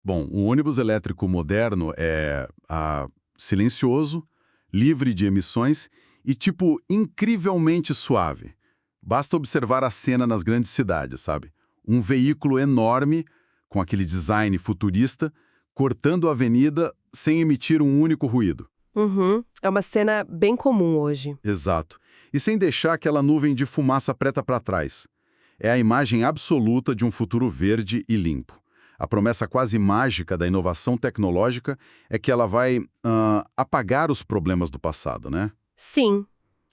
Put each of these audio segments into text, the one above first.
Bom, o ônibus elétrico moderno é silencioso, livre de emissões e, tipo, incrivelmente suave. Basta observar a cena nas grandes cidades, sabe? Um veículo enorme, com aquele design futurista, cortando a avenida sem emitir um único ruído. Uhum. É uma cena bem comum hoje. Exato. E sem deixar aquela nuvem de fumaça preta para trás. É a imagem absoluta de um futuro verde e limpo. A promessa quase mágica da inovação tecnológica é que ela vai apagar os problemas do passado, né? Sim,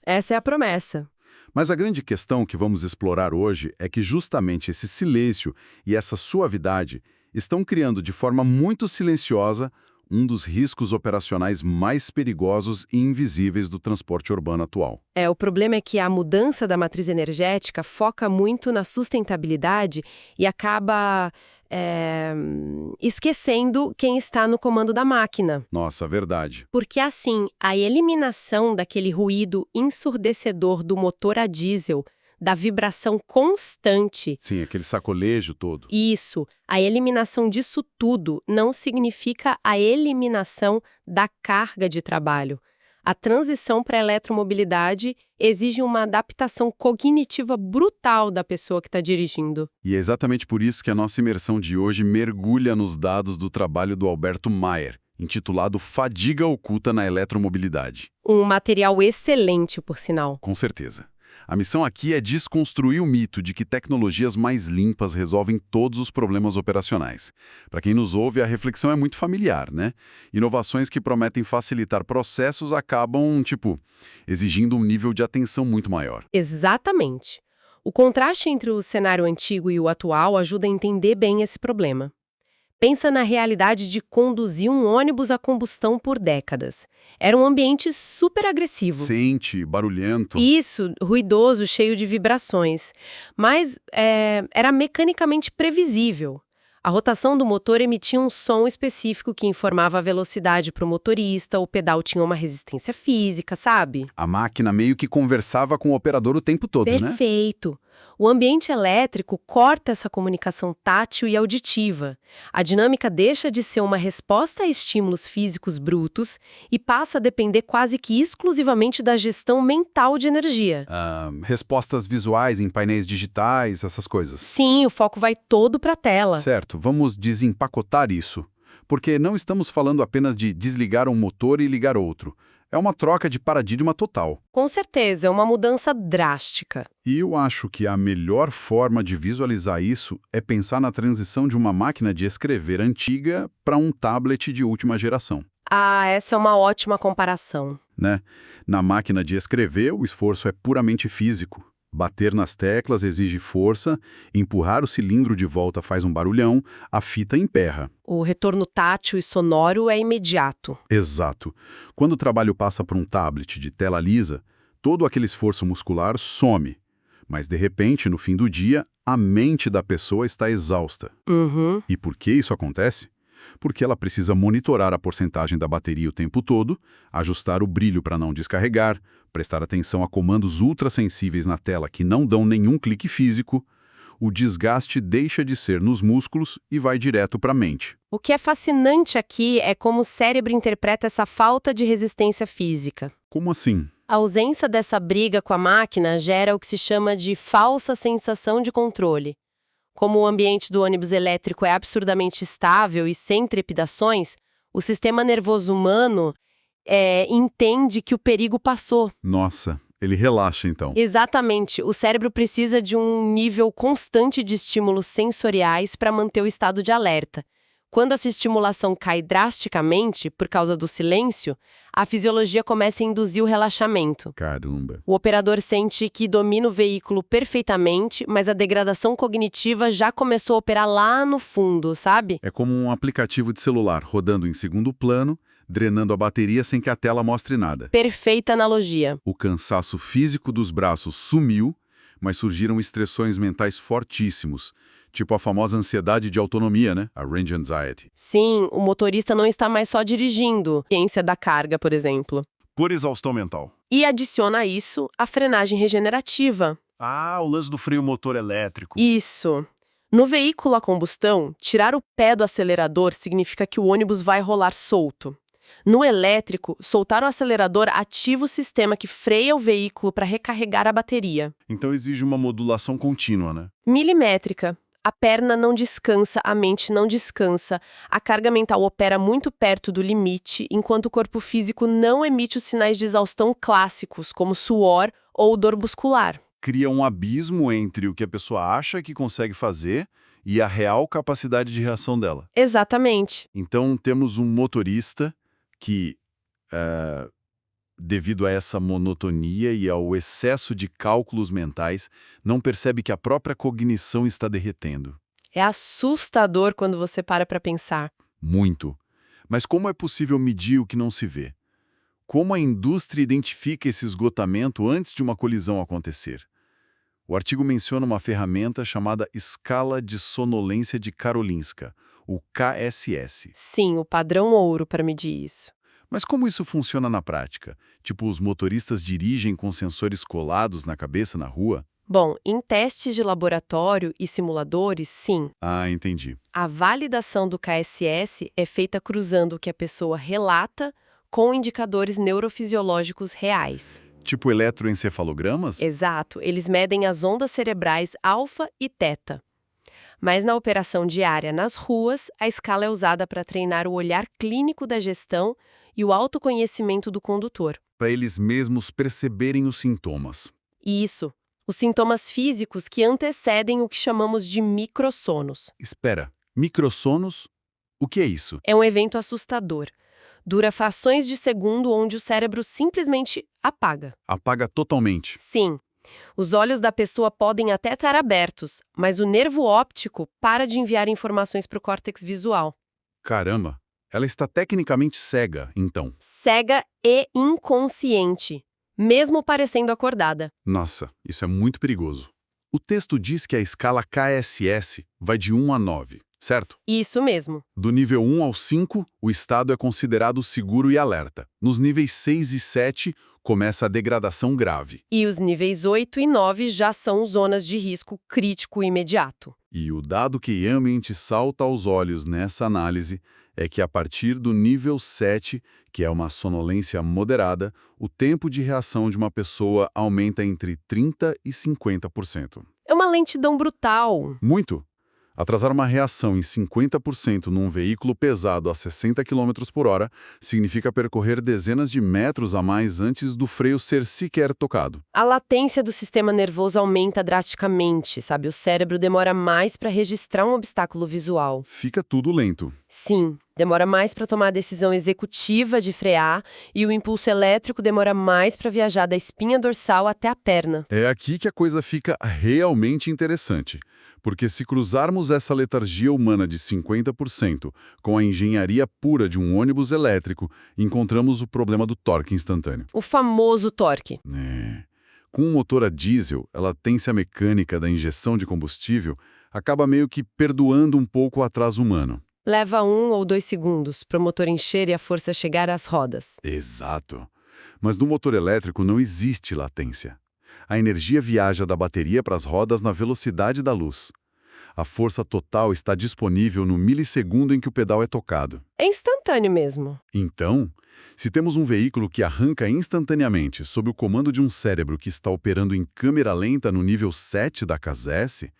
essa é a promessa. Mas a grande questão que vamos explorar hoje é que justamente esse silêncio e essa suavidade estão criando de forma muito silenciosa um dos riscos operacionais mais perigosos e invisíveis do transporte urbano atual. O problema é que a mudança da matriz energética foca muito na sustentabilidade e acaba esquecendo quem está no comando da máquina. Nossa, verdade. Porque, assim, a eliminação daquele ruído ensurdecedor do motor a diesel, da vibração constante. Sim, aquele sacolejo todo. Isso, a eliminação disso tudo não significa a eliminação da carga de trabalho. A transição para a eletromobilidade exige uma adaptação cognitiva brutal da pessoa que está dirigindo. E é exatamente por isso que a nossa imersão de hoje mergulha nos dados do trabalho do Alberto Maier, intitulado Fadiga Oculta na Eletromobilidade. Um material excelente, por sinal. Com certeza. A missão aqui é desconstruir o mito de que tecnologias mais limpas resolvem todos os problemas operacionais. Para quem nos ouve, a reflexão é muito familiar, né? Inovações que prometem facilitar processos acabam, exigindo um nível de atenção muito maior. Exatamente. O contraste entre o cenário antigo e o atual ajuda a entender bem esse problema. Pensa na realidade de conduzir um ônibus a combustão por décadas. Era um ambiente super agressivo. Sente, barulhento. Isso, ruidoso, cheio de vibrações. Mas era mecanicamente previsível. A rotação do motor emitia um som específico que informava a velocidade para o motorista, o pedal tinha uma resistência física, sabe? A máquina meio que conversava com o operador o tempo todo, né? Perfeito. O ambiente elétrico corta essa comunicação tátil e auditiva. A dinâmica deixa de ser uma resposta a estímulos físicos brutos e passa a depender quase que exclusivamente da gestão mental de energia. Respostas visuais em painéis digitais, essas coisas. Sim, o foco vai todo para a tela. Certo, vamos desempacotar isso. Porque não estamos falando apenas de desligar um motor e ligar outro. É uma troca de paradigma total. Com certeza, é uma mudança drástica. E eu acho que a melhor forma de visualizar isso é pensar na transição de uma máquina de escrever antiga para um tablet de última geração. Essa é uma ótima comparação. Né? Na máquina de escrever, o esforço é puramente físico. Bater nas teclas exige força, empurrar o cilindro de volta faz um barulhão, a fita emperra. O retorno tátil e sonoro é imediato. Exato. Quando o trabalho passa por um tablet de tela lisa, todo aquele esforço muscular some. Mas, de repente, no fim do dia, a mente da pessoa está exausta. Uhum. E por que isso acontece? Porque ela precisa monitorar a porcentagem da bateria o tempo todo, ajustar o brilho para não descarregar, prestar atenção a comandos ultrassensíveis na tela que não dão nenhum clique físico. O desgaste deixa de ser nos músculos e vai direto para a mente. O que é fascinante aqui é como o cérebro interpreta essa falta de resistência física. Como assim? A ausência dessa briga com a máquina gera o que se chama de falsa sensação de controle. Como o ambiente do ônibus elétrico é absurdamente estável e sem trepidações, o sistema nervoso humano entende que o perigo passou. Nossa, ele relaxa então. Exatamente. O cérebro precisa de um nível constante de estímulos sensoriais para manter o estado de alerta. Quando essa estimulação cai drasticamente, por causa do silêncio, a fisiologia começa a induzir o relaxamento. Caramba. O operador sente que domina o veículo perfeitamente, mas a degradação cognitiva já começou a operar lá no fundo, sabe? É como um aplicativo de celular rodando em segundo plano, drenando a bateria sem que a tela mostre nada. Perfeita analogia. O cansaço físico dos braços sumiu, mas surgiram estressões mentais fortíssimos, tipo a famosa ansiedade de autonomia, né? A range anxiety. Sim, o motorista não está mais só dirigindo, ciência da carga, por exemplo. Por exaustão mental. E adiciona a isso a frenagem regenerativa. O lance do freio motor elétrico. Isso. No veículo a combustão, tirar o pé do acelerador significa que o ônibus vai rolar solto. No elétrico, soltar o acelerador ativa o sistema que freia o veículo para recarregar a bateria. Então exige uma modulação contínua, né? Milimétrica. A perna não descansa, a mente não descansa. A carga mental opera muito perto do limite, enquanto o corpo físico não emite os sinais de exaustão clássicos, como suor ou dor muscular. Cria um abismo entre o que a pessoa acha que consegue fazer e a real capacidade de reação dela. Exatamente. Então temos um motorista que, devido a essa monotonia e ao excesso de cálculos mentais, não percebe que a própria cognição está derretendo. É assustador quando você para pensar. Muito. Mas como é possível medir o que não se vê? Como a indústria identifica esse esgotamento antes de uma colisão acontecer? O artigo menciona uma ferramenta chamada Escala de Sonolência de Karolinska, o KSS. Sim, o padrão ouro para medir isso. Mas como isso funciona na prática? Tipo, os motoristas dirigem com sensores colados na cabeça na rua? Bom, em testes de laboratório e simuladores, sim. Ah, entendi. A validação do KSS é feita cruzando o que a pessoa relata com indicadores neurofisiológicos reais. Tipo eletroencefalogramas? Exato, eles medem as ondas cerebrais alfa e teta. Mas na operação diária nas ruas, a escala é usada para treinar o olhar clínico da gestão e o autoconhecimento do condutor. Para eles mesmos perceberem os sintomas. Isso, os sintomas físicos que antecedem o que chamamos de microssonos. Espera, microssonos? O que é isso? É um evento assustador. Dura frações de segundo onde o cérebro simplesmente apaga. Apaga totalmente. Sim, os olhos da pessoa podem até estar abertos, mas o nervo óptico para de enviar informações para o córtex visual. Caramba, ela está tecnicamente cega, então. Cega e inconsciente, mesmo parecendo acordada. Nossa, isso é muito perigoso. O texto diz que a escala KSS vai de 1 a 9, certo? Isso mesmo. Do nível 1 ao 5, o estado é considerado seguro e alerta. Nos níveis 6 e 7, começa a degradação grave. E os níveis 8 e 9 já são zonas de risco crítico imediato. E o dado que realmente salta aos olhos nessa análise é que a partir do nível 7, que é uma sonolência moderada, o tempo de reação de uma pessoa aumenta entre 30% e 50%. É uma lentidão brutal. Muito! Atrasar uma reação em 50% num veículo pesado a 60 km por hora significa percorrer dezenas de metros a mais antes do freio ser sequer tocado. A latência do sistema nervoso aumenta drasticamente, sabe? O cérebro demora mais para registrar um obstáculo visual. Fica tudo lento. Sim, demora mais para tomar a decisão executiva de frear e o impulso elétrico demora mais para viajar da espinha dorsal até a perna. É aqui que a coisa fica realmente interessante, porque se cruzarmos essa letargia humana de 50% com a engenharia pura de um ônibus elétrico, encontramos o problema do torque instantâneo. O famoso torque. Com um motor a diesel, a latência mecânica da injeção de combustível acaba meio que perdoando um pouco o atraso humano. Leva 1 ou 2 segundos para o motor encher e a força chegar às rodas. Exato. Mas no motor elétrico não existe latência. A energia viaja da bateria para as rodas na velocidade da luz. A força total está disponível no milissegundo em que o pedal é tocado. É instantâneo mesmo. Então, se temos um veículo que arranca instantaneamente sob o comando de um cérebro que está operando em câmera lenta no nível 7 da KSS,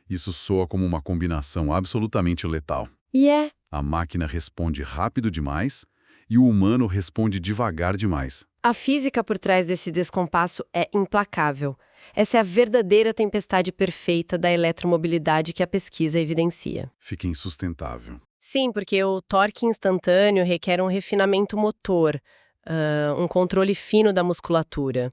isso soa como uma combinação absolutamente letal. E é. A máquina responde rápido demais e o humano responde devagar demais. A física por trás desse descompasso é implacável. Essa é a verdadeira tempestade perfeita da eletromobilidade que a pesquisa evidencia. Fica insustentável. Sim, porque o torque instantâneo requer um refinamento motor, um controle fino da musculatura.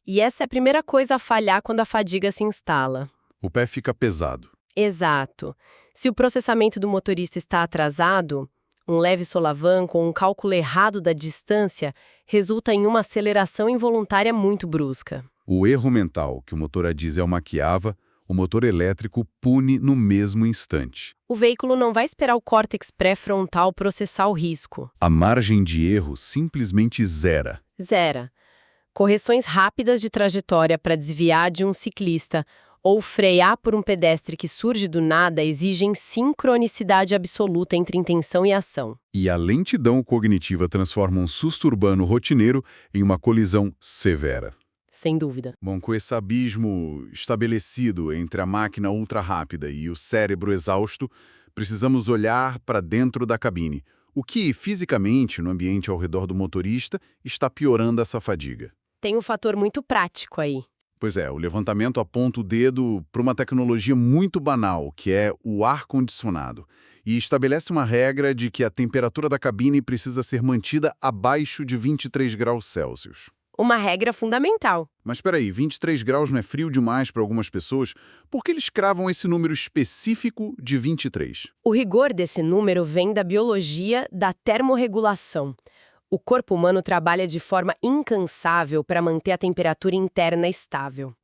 E essa é a primeira coisa a falhar quando a fadiga se instala. O pé fica pesado. Exato. Se o processamento do motorista está atrasado, um leve solavanco ou um cálculo errado da distância resulta em uma aceleração involuntária muito brusca. O erro mental que o motor a diesel maquiava, o motor elétrico pune no mesmo instante. O veículo não vai esperar o córtex pré-frontal processar o risco. A margem de erro simplesmente zera. Zera. Correções rápidas de trajetória para desviar de um ciclista ou frear por um pedestre que surge do nada exigem sincronicidade absoluta entre intenção e ação. E a lentidão cognitiva transforma um susto urbano rotineiro em uma colisão severa. Sem dúvida. Bom, com esse abismo estabelecido entre a máquina ultra-rápida e o cérebro exausto, precisamos olhar para dentro da cabine. O que, fisicamente, no ambiente ao redor do motorista, está piorando essa fadiga? Tem um fator muito prático aí. Pois é, o levantamento aponta o dedo para uma tecnologia muito banal, que é o ar-condicionado, e estabelece uma regra de que a temperatura da cabine precisa ser mantida abaixo de 23 graus Celsius. Uma regra fundamental. Mas espera aí, 23 graus não é frio demais para algumas pessoas? Por que eles cravam esse número específico de 23? O rigor desse número vem da biologia da termorregulação. O corpo humano trabalha de forma incansável para manter a temperatura interna estável.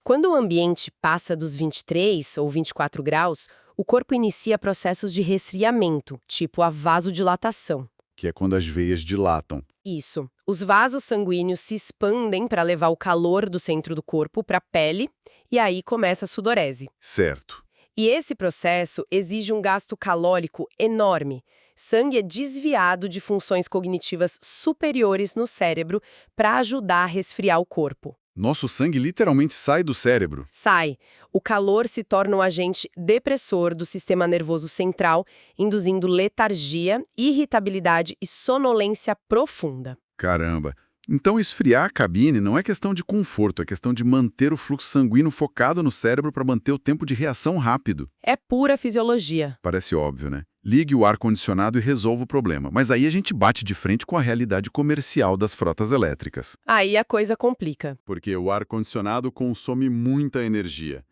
Quando o ambiente passa dos 23 ou 24 graus, o corpo inicia processos de resfriamento, tipo a vasodilatação. Que é quando as veias dilatam. Isso. Os vasos sanguíneos se expandem para levar o calor do centro do corpo para a pele, e aí começa a sudorese. Certo. E esse processo exige um gasto calórico enorme. Sangue é desviado de funções cognitivas superiores no cérebro para ajudar a resfriar o corpo. Nosso sangue literalmente sai do cérebro. Sai. O calor se torna um agente depressor do sistema nervoso central, induzindo letargia, irritabilidade e sonolência profunda. Caramba. Então esfriar a cabine não é questão de conforto, é questão de manter o fluxo sanguíneo focado no cérebro para manter o tempo de reação rápido. É pura fisiologia. Parece óbvio, né? Ligue o ar-condicionado e resolva o problema. Mas aí a gente bate de frente com a realidade comercial das frotas elétricas. Aí a coisa complica. Porque o ar-condicionado consome muita energia.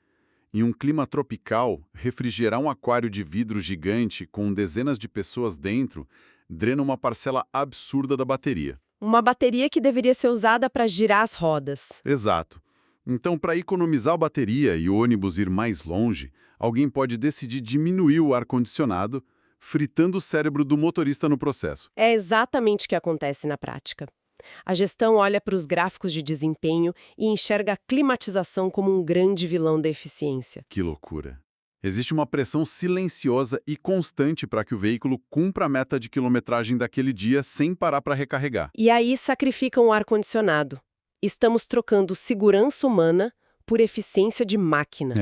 Em um clima tropical, refrigerar um aquário de vidro gigante com dezenas de pessoas dentro drena uma parcela absurda da bateria. Uma bateria que deveria ser usada para girar as rodas. Exato. Então, para economizar a bateria e o ônibus ir mais longe, alguém pode decidir diminuir o ar-condicionado, fritando o cérebro do motorista no processo. É exatamente o que acontece na prática. A gestão olha para os gráficos de desempenho e enxerga a climatização como um grande vilão da eficiência. Que loucura. Existe uma pressão silenciosa e constante para que o veículo cumpra a meta de quilometragem daquele dia sem parar para recarregar. E aí sacrificam o ar-condicionado. Estamos trocando segurança humana por eficiência de máquina.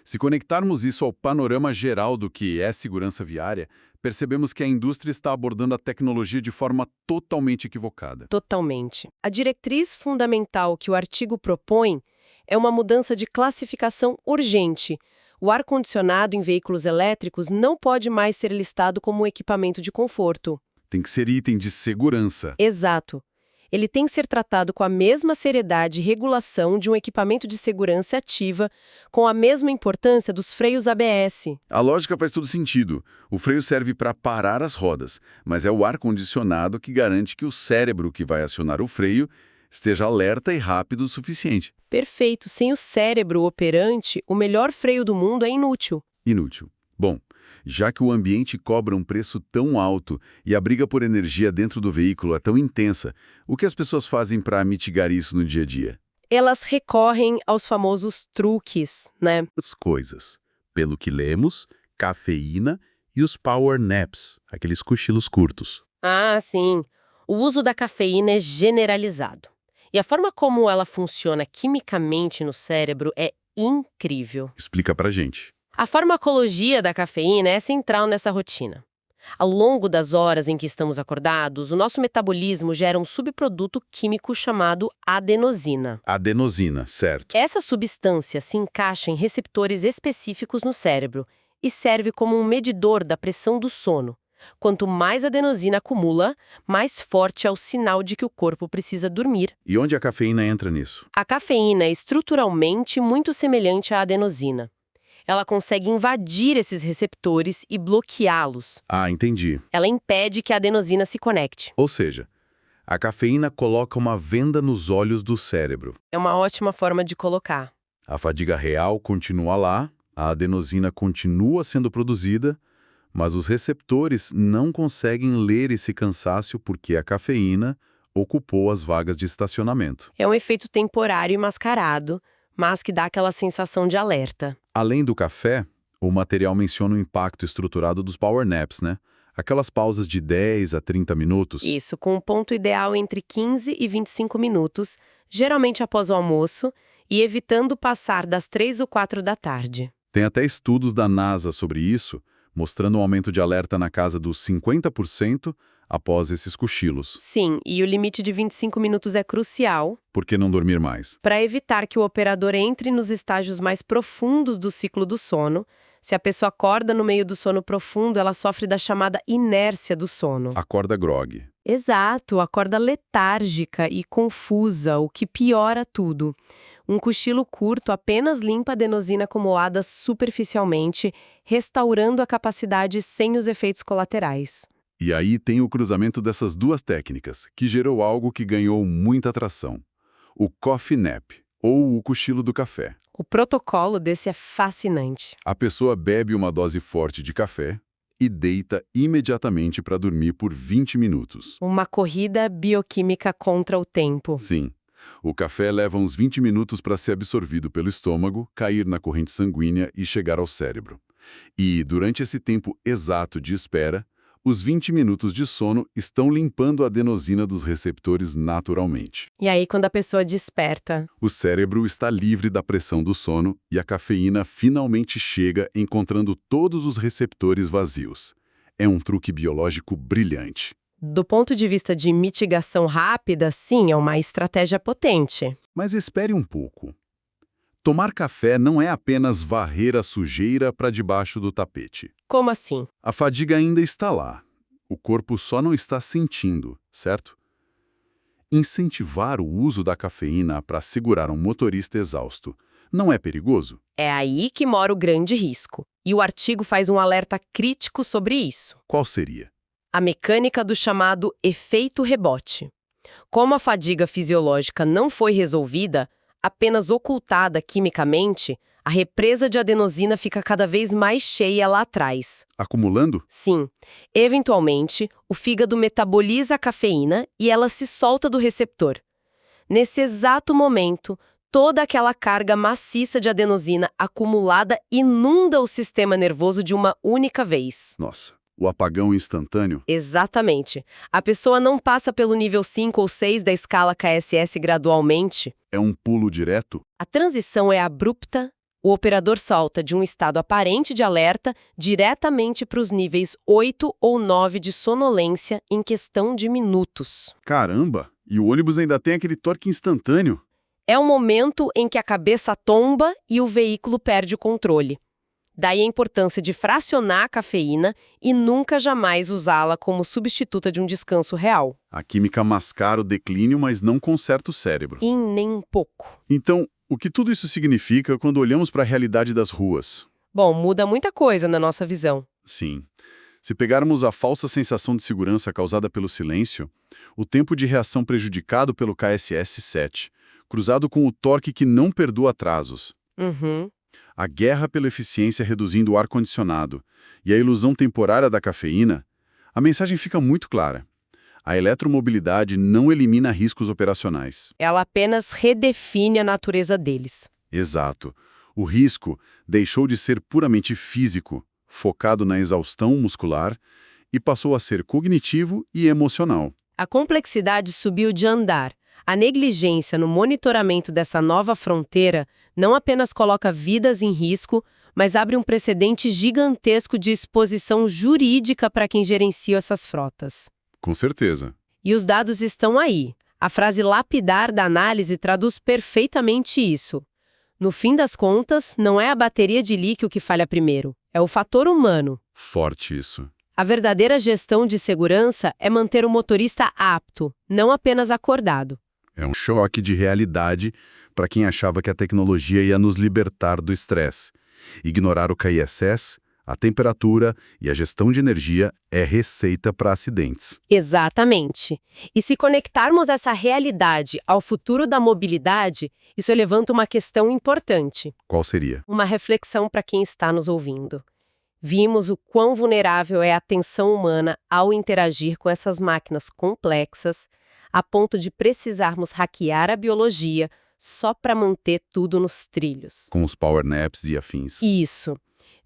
Se conectarmos isso ao panorama geral do que é segurança viária, percebemos que a indústria está abordando a tecnologia de forma totalmente equivocada. Totalmente. A diretriz fundamental que o artigo propõe é uma mudança de classificação urgente. O ar-condicionado em veículos elétricos não pode mais ser listado como um equipamento de conforto. Tem que ser item de segurança. Exato. Ele tem que ser tratado com a mesma seriedade e regulação de um equipamento de segurança ativa, com a mesma importância dos freios ABS. A lógica faz todo sentido. O freio serve para parar as rodas, mas é o ar-condicionado que garante que o cérebro que vai acionar o freio esteja alerta e rápido o suficiente. Perfeito. Sem o cérebro operante, o melhor freio do mundo é inútil. Inútil. Bom, já que o ambiente cobra um preço tão alto e a briga por energia dentro do veículo é tão intensa, o que as pessoas fazem para mitigar isso no dia a dia? Elas recorrem aos famosos truques, né? As coisas. Pelo que lemos, cafeína e os power naps, aqueles cochilos curtos. Ah, sim. O uso da cafeína é generalizado. E a forma como ela funciona quimicamente no cérebro é incrível. Explica pra gente. A farmacologia da cafeína é central nessa rotina. Ao longo das horas em que estamos acordados, o nosso metabolismo gera um subproduto químico chamado adenosina. Adenosina, certo. Essa substância se encaixa em receptores específicos no cérebro e serve como um medidor da pressão do sono. Quanto mais adenosina acumula, mais forte é o sinal de que o corpo precisa dormir. E onde a cafeína entra nisso? A cafeína é estruturalmente muito semelhante à adenosina. Ela consegue invadir esses receptores e bloqueá-los. Ah, entendi. Ela impede que a adenosina se conecte. Ou seja, a cafeína coloca uma venda nos olhos do cérebro. É uma ótima forma de colocar. A fadiga real continua lá, a adenosina continua sendo produzida, mas os receptores não conseguem ler esse cansaço porque a cafeína ocupou as vagas de estacionamento. É um efeito temporário e mascarado, mas que dá aquela sensação de alerta. Além do café, o material menciona o impacto estruturado dos power naps, né? Aquelas pausas de 10 a 30 minutos. Isso, com um ponto ideal entre 15 e 25 minutos, geralmente após o almoço, e evitando passar das 3 ou 4 da tarde. Tem até estudos da NASA sobre isso, mostrando um aumento de alerta na casa dos 50% após esses cochilos. Sim, e o limite de 25 minutos é crucial Por que não dormir mais? para evitar que o operador entre nos estágios mais profundos do ciclo do sono. Se a pessoa acorda no meio do sono profundo, ela sofre da chamada inércia do sono. Acorda grog. Exato, acorda letárgica e confusa, o que piora tudo. Um cochilo curto apenas limpa a adenosina acumulada superficialmente, restaurando a capacidade sem os efeitos colaterais. E aí tem o cruzamento dessas duas técnicas, que gerou algo que ganhou muita atração. O coffee nap, ou o cochilo do café. O protocolo desse é fascinante. A pessoa bebe uma dose forte de café e deita imediatamente para dormir por 20 minutos. Uma corrida bioquímica contra o tempo. Sim, o café leva uns 20 minutos para ser absorvido pelo estômago, cair na corrente sanguínea e chegar ao cérebro. E, durante esse tempo exato de espera, os 20 minutos de sono estão limpando a adenosina dos receptores naturalmente. E aí, quando a pessoa desperta, O cérebro está livre da pressão do sono e a cafeína finalmente chega encontrando todos os receptores vazios. É um truque biológico brilhante. do ponto de vista de mitigação rápida, sim, é uma estratégia potente. Mas espere um pouco. Tomar café não é apenas varrer a sujeira para debaixo do tapete. Como assim? A fadiga ainda está lá. O corpo só não está sentindo, certo? Incentivar o uso da cafeína para segurar um motorista exausto não é perigoso? É aí que mora o grande risco. E o artigo faz um alerta crítico sobre isso. Qual seria? A mecânica do chamado efeito rebote. Como a fadiga fisiológica não foi resolvida, apenas ocultada quimicamente, a represa de adenosina fica cada vez mais cheia lá atrás. Acumulando? Sim, eventualmente, o fígado metaboliza a cafeína e ela se solta do receptor. Nesse exato momento, toda aquela carga maciça de adenosina acumulada inunda o sistema nervoso de uma única vez. Nossa, o apagão instantâneo? Exatamente. A pessoa não passa pelo nível 5 ou 6 da escala KSS gradualmente. É um pulo direto? A transição é abrupta. O operador salta de um estado aparente de alerta diretamente para os níveis 8 ou 9 de sonolência em questão de minutos. Caramba! E o ônibus ainda tem aquele torque instantâneo. É o momento em que a cabeça tomba e o veículo perde o controle. Daí a importância de fracionar a cafeína e nunca jamais usá-la como substituta de um descanso real. A química mascara o declínio, mas não conserta o cérebro. E nem um pouco. Então, o que tudo isso significa quando olhamos para a realidade das ruas? Bom, muda muita coisa na nossa visão. Sim. Se pegarmos a falsa sensação de segurança causada pelo silêncio, o tempo de reação prejudicado pelo KSS-7, cruzado com o torque que não perdoa atrasos, a guerra pela eficiência reduzindo o ar-condicionado e a ilusão temporária da cafeína, a mensagem fica muito clara. A eletromobilidade não elimina riscos operacionais. Ela apenas redefine a natureza deles. Exato. O risco deixou de ser puramente físico, focado na exaustão muscular, e passou a ser cognitivo e emocional. A complexidade subiu de andar. A negligência no monitoramento dessa nova fronteira não apenas coloca vidas em risco, mas abre um precedente gigantesco de exposição jurídica para quem gerencia essas frotas. Com certeza. E os dados estão aí. A frase lapidar da análise traduz perfeitamente isso. No fim das contas, não é a bateria de lítio que falha primeiro, é o fator humano. Forte isso. A verdadeira gestão de segurança é manter o motorista apto, não apenas acordado. É um choque de realidade para quem achava que a tecnologia ia nos libertar do estresse. Ignorar o KISS, a temperatura e a gestão de energia é receita para acidentes. Exatamente. E se conectarmos essa realidade ao futuro da mobilidade, isso levanta uma questão importante. Qual seria? Uma reflexão para quem está nos ouvindo. Vimos o quão vulnerável é a atenção humana ao interagir com essas máquinas complexas, a ponto de precisarmos hackear a biologia só para manter tudo nos trilhos. Com os power naps e afins. Isso.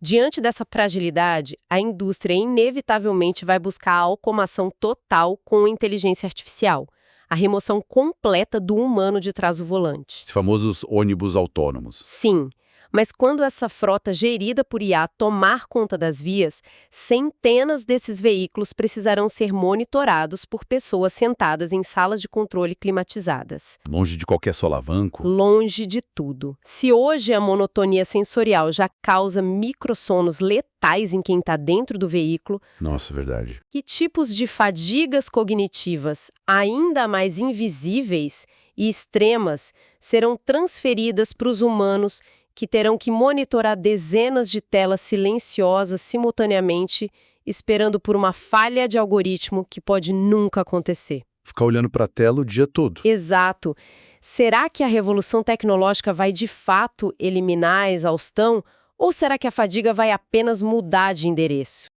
Diante dessa fragilidade, a indústria inevitavelmente vai buscar a automação total com inteligência artificial, a remoção completa do humano de trás do volante. Os famosos ônibus autônomos. Sim, mas quando essa frota gerida por IA tomar conta das vias, centenas desses veículos precisarão ser monitorados por pessoas sentadas em salas de controle climatizadas. Longe de qualquer solavanco. Longe de tudo. Se hoje a monotonia sensorial já causa microssonos letais em quem está dentro do veículo, Nossa, verdade. que tipos de fadigas cognitivas ainda mais invisíveis e extremas serão transferidas para os humanos que terão que monitorar dezenas de telas silenciosas simultaneamente, esperando por uma falha de algoritmo que pode nunca acontecer? Ficar olhando para a tela o dia todo. Exato. Será que a revolução tecnológica vai de fato eliminar a exaustão ou será que a fadiga vai apenas mudar de endereço?